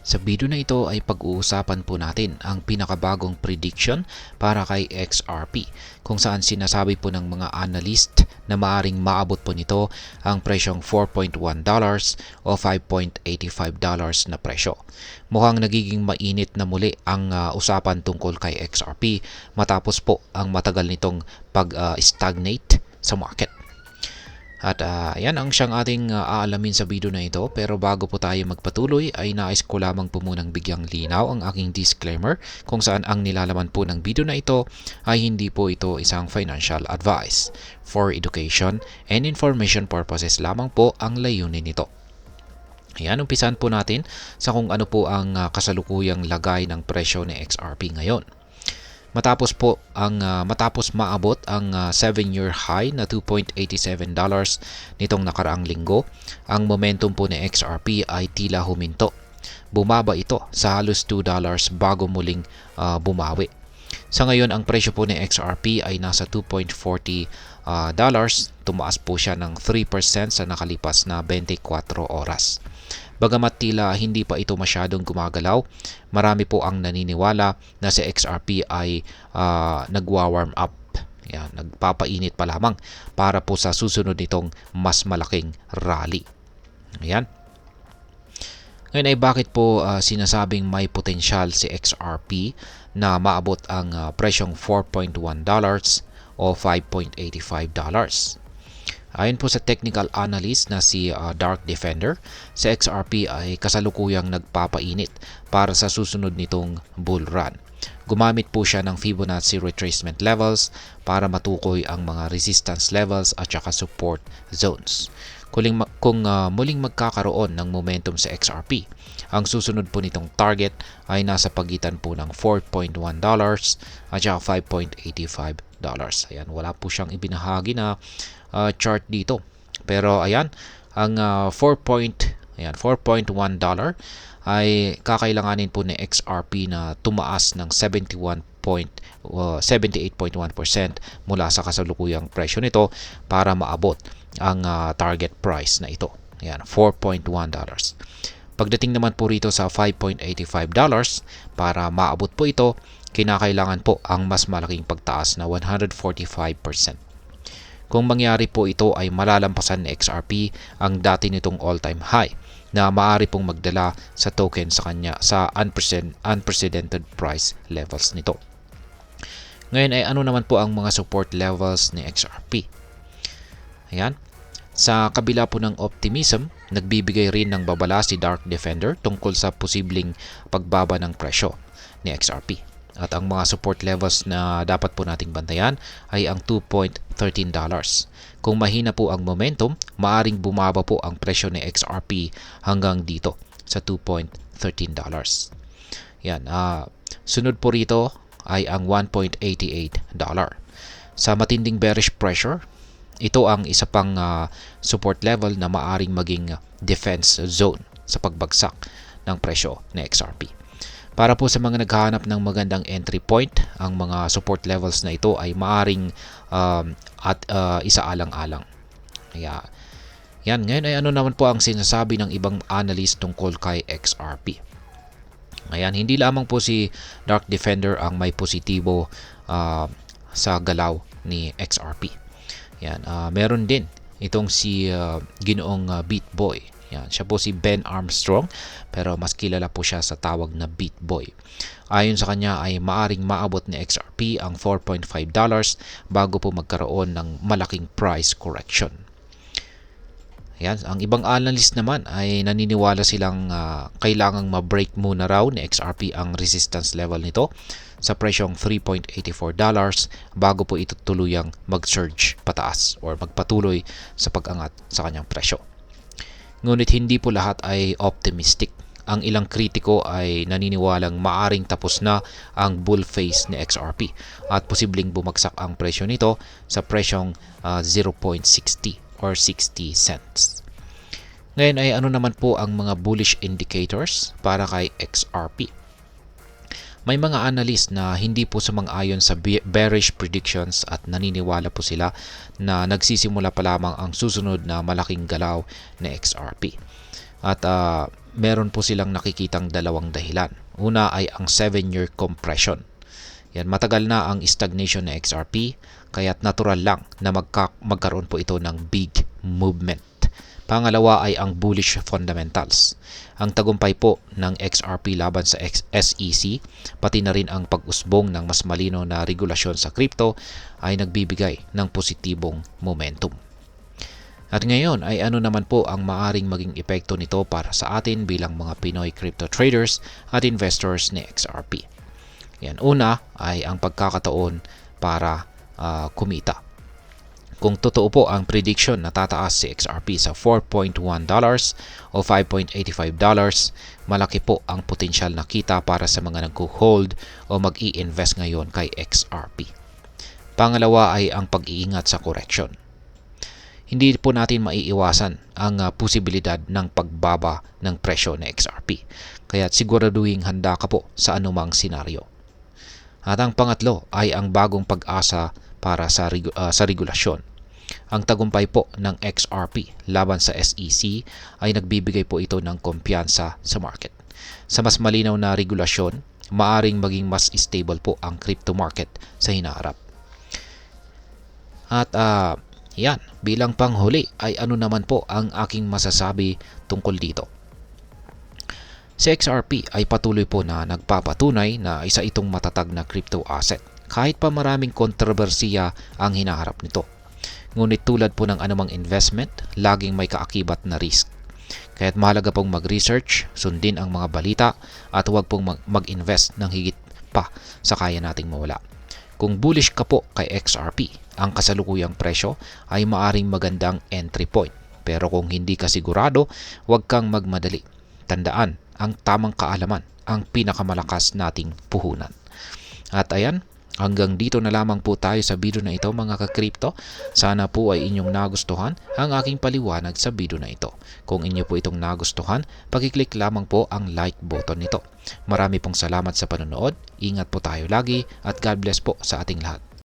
Sa video na ito ay pag-uusapan po natin ang pinakabagong prediction para kay XRP, kung saan sinasabi po ng mga analyst na maaring maabot po nito ang presyong $4.1 o $5.85 na presyo. Mukhang nagiging mainit na muli ang usapan tungkol kay XRP matapos po ang matagal nitong pag-stagnate sa market. At yan ang siyang ating aalamin sa video na ito. Pero bago po tayo magpatuloy ay nais ko lamang po munang bigyang linaw ang aking disclaimer kung saan ang nilalaman po ng video na ito ay hindi po ito isang financial advice. For education and information purposes lamang po ang layunin nito. Ayan, umpisan po natin sa kung ano po ang kasalukuyang lagay ng presyo ni XRP ngayon. Matapos maabot ang 7-year high na $2.87 nitong nakaraang linggo, ang momentum po ni XRP ay tila huminto. Bumaba ito sa halos $2 bago muling bumawi. Sa ngayon, ang presyo po ni XRP ay nasa $2.40. Tumaas po siya ng 3% sa nakalipas na 24 oras. Bagamat tila hindi pa ito masyadong gumagalaw, marami po ang naniniwala na si XRP ay nagwa-warm up. Yan, nagpapainit pa lamang para po sa susunod nitong mas malaking rally. Ayan. Ngayon ay bakit po sinasabing may potensyal si XRP na maabot ang presyong $4.1 o $5.85? Ayon po sa technical analyst na si Dark Defender, si XRP ay kasalukuyang nagpapainit para sa susunod nitong bull run. Gumamit po siya ng Fibonacci retracement levels para matukoy ang mga resistance levels at saka support zones. Kung muling magkakaroon ng momentum sa XRP, ang susunod po nitong target ay nasa pagitan po ng $4.1 at saka $5.85. Ayan, wala po siyang ibinahagi na chart dito. Pero ayan, ang $4.1 ay kakailanganin po ni XRP na tumaas ng 78.1% mula sa kasalukuyang presyo nito para maabot ang target price na ito. Ayan, $4.1. Pagdating naman po rito sa $5.85, para maabot po ito, kinakailangan po ang mas malaking pagtaas na 145%. Kung mangyari po ito ay malalampasan ni XRP ang dati nitong all-time high na maaari pong magdala sa token sa kanya sa unprecedented price levels nito. Ngayon ay ano naman po ang mga support levels ni XRP? Ayan. Sa kabila po ng optimism, nagbibigay rin ng babala si Dark Defender tungkol sa posibleng pagbaba ng presyo ni XRP. At ang mga support levels na dapat po nating bantayan ay ang $2.13. Kung mahina po ang momentum, maaring bumaba po ang presyo ni XRP hanggang dito sa $2.13. Yan, sunod po rito ay ang $1.88. Sa matinding bearish pressure, ito ang isa pang support level na maaring maging defense zone sa pagbagsak ng presyo ni XRP. Para po sa mga naghahanap ng magandang entry point, ang mga support levels na ito ay maaring isaalang-alang. Yan, ngayon ay ano naman po ang sinasabi ng ibang analyst tungkol kay XRP. Ayan, hindi lamang po si Dark Defender ang may positibo sa galaw ni XRP. Yan, meron din itong si Ginoong Beat Boy. Yan, siya po si Ben Armstrong, pero mas kilala po siya sa tawag na Beat Boy. Ayon sa kanya ay maaring maabot ni XRP ang $4.5 bago po magkaroon ng malaking price correction. Yan, ang ibang analyst naman ay naniniwala silang kailangang ma-break muna raw ni XRP ang resistance level nito sa presyong $3.84 bago po ito tuluyang mag-surge pataas or magpatuloy sa pag-angat sa kanyang presyo. Ngunit hindi po lahat ay optimistic. Ang ilang kritiko ay naniniwalang maaring tapos na ang bull phase ni XRP at posibleng bumagsak ang presyo nito sa presyong 0.60 or 60 cents. Ngayon ay ano naman po ang mga bullish indicators para kay XRP? May mga analyst na hindi po sumang-ayon sa bearish predictions at naniniwala po sila na nagsisimula pa lamang ang susunod na malaking galaw na XRP. At meron po silang nakikitang dalawang dahilan. Una ay ang 7-year compression. Yan, matagal na ang stagnation ng XRP, kaya't natural lang na magkaroon po ito ng big movement. Pangalawa ay ang bullish fundamentals. Ang tagumpay po ng XRP laban sa SEC, pati na rin ang pag-usbong ng mas malinaw na regulasyon sa crypto ay nagbibigay ng positibong momentum. At ngayon ay ano naman po ang maaring maging epekto nito para sa atin bilang mga Pinoy crypto traders at investors ni XRP. Yan, una ay ang pagkakataon para kumita. Kung totoo po ang prediction na tataas si XRP sa $4.1 o $5.85, malaki po ang potensyal na kita para sa mga nagko-hold o mag-i-invest ngayon kay XRP. Pangalawa ay ang pag-iingat sa correction. Hindi po natin maiiwasan ang posibilidad ng pagbaba ng presyo ng XRP, kaya siguraduhin handa ka po sa anumang senaryo. At ang pangatlo ay ang bagong pag-asa para sa regulasyon. Ang tagumpay po ng XRP laban sa SEC ay nagbibigay po ito ng kumpiyansa sa market. Sa mas malinaw na regulasyon, maaring maging mas stable po ang crypto market sa hinaharap. At yan, bilang panghuli ay ano naman po ang aking masasabi tungkol dito. Si XRP ay patuloy po na nagpapatunay na isa itong matatag na crypto asset. Kahit pa maraming kontrobersiya ang hinaharap nito. Ngunit tulad po ng anumang investment, laging may kaakibat na risk. Kaya't mahalaga pong mag-research, sundin ang mga balita, at huwag pong mag-invest ng higit pa sa kaya nating mawala. Kung bullish ka po kay XRP, ang kasalukuyang presyo ay maaring magandang entry point. Pero kung hindi ka sigurado, huwag kang magmadali. Tandaan, ang tamang kaalaman ang pinakamalakas nating puhunan. At ayan, hanggang dito na lamang po tayo sa video na ito mga ka-crypto. Sana po ay inyong nagustuhan ang aking paliwanag sa video na ito. Kung inyo po itong nagustuhan, pakiclick lamang po ang like button nito. Marami pong salamat sa panonood. Ingat po tayo lagi at God bless po sa ating lahat.